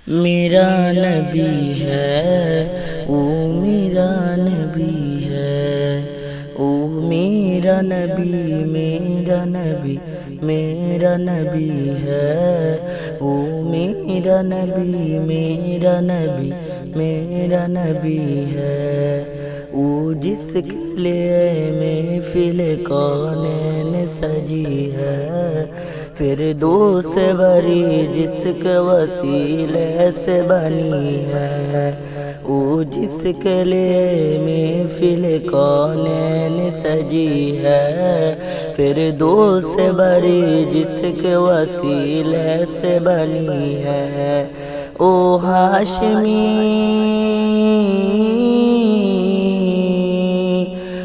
میرا نبی ہے او میرا نبی ہے، او میرا نبی میرا نبی میرا نبی ہے، او میرا نبی میرا نبی میرا نبی ہے، او جس کے لیے محفل کونین سجی ہے، فردوس بری جس کے وسیلے سے بنی ہے، او جس کے لیے محفل کونین سجی ہے، فردوس بری جس کے وسیلے سے بنی ہے، او ہاشمی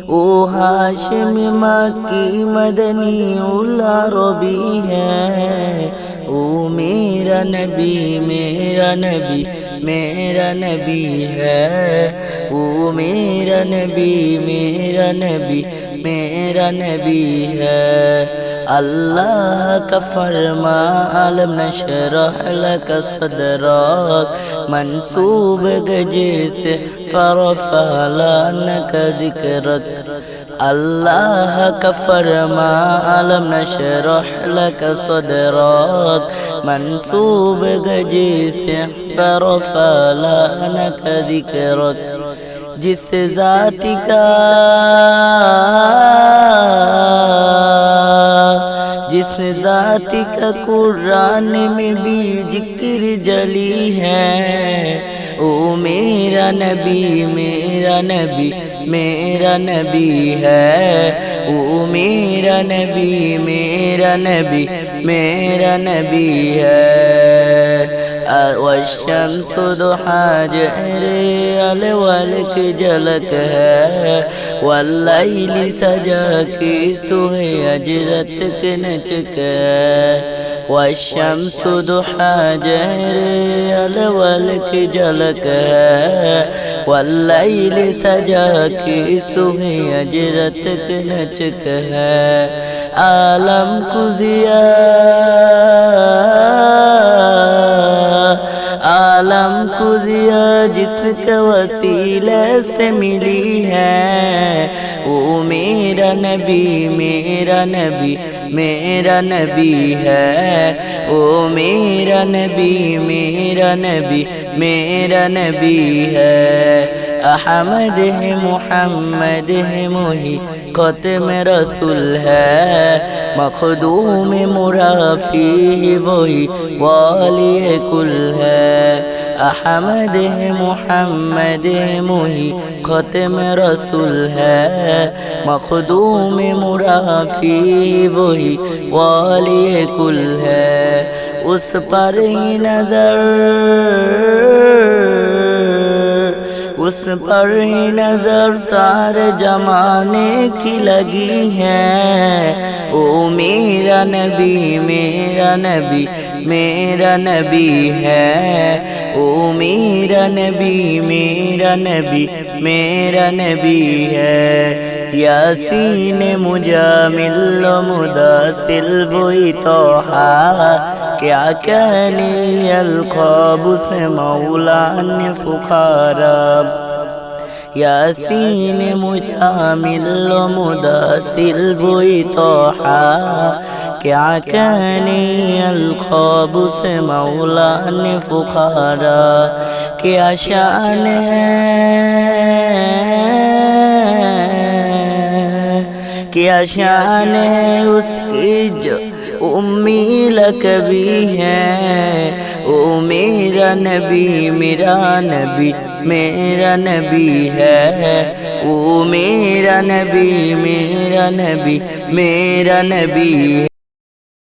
او ہاشم مکی مدنی العربی ہے، او میرا نبی میرا نبی میرا نبی ہے، او میرا نبی میرا نبی میرا نبی ہے، اللہ کا فرما علم نشرح لک صدرک، منصوب گجے سے فرفع لعنک ذکرک، اللہ کا فرما علم نشرح لک صدرک، منصوب گجے سے فرفع لعنک ذکرک، جس ذات کا قرآن میں بھی ذکر جلی ہے، او میرا نبی میرا نبی میرا نبی ہے، او میرا نبی میرا نبی میرا نبی ہے، والشمس ضحیٰ جہرے الول کی جھلک ہے، واللیل سجا کی سوئے اجرت کے نچک ہے، والشمس ضحیٰ جہرے الول کی جھلک ہے، واللیل سجا کی سوئے اجرت کے نچک ہے، عالم کو ضیاء جس کے وسیلے سے ملی ہے، او میرا نبی میرا نبی میرا نبی ہے، او میرا نبی میرا نبی میرا نبی ہے، احمد ہے محمد ہے موہی ختم رسول ہے، مخدوم مرافی وہی والی کل ہے، احمد ہے محمد ہے موہی ختم رسول ہے، مخدوم مرافی وہی والی کل ہے، اس پر ہی نظر سارے زمانے کی لگی ہے، او میرا نبی میرا نبی میرا نبی ہے، او میرا نبی میرا نبی میرا نبی ہے، یاسین مجامل و مداثل وہی طٰہٰ، کیا کہنی القاب سے مولان فخارا، یاسین مجامل و مداثل وہی طٰہٰ، کیا کہنی القاب سے مولان فخارا، کیا شان ہے اس کی جو امی لقبی ہے، او میرا نبی میرا نبی میرا نبی ہے، او میرا نبی میرا نبی میرا نبی ہے۔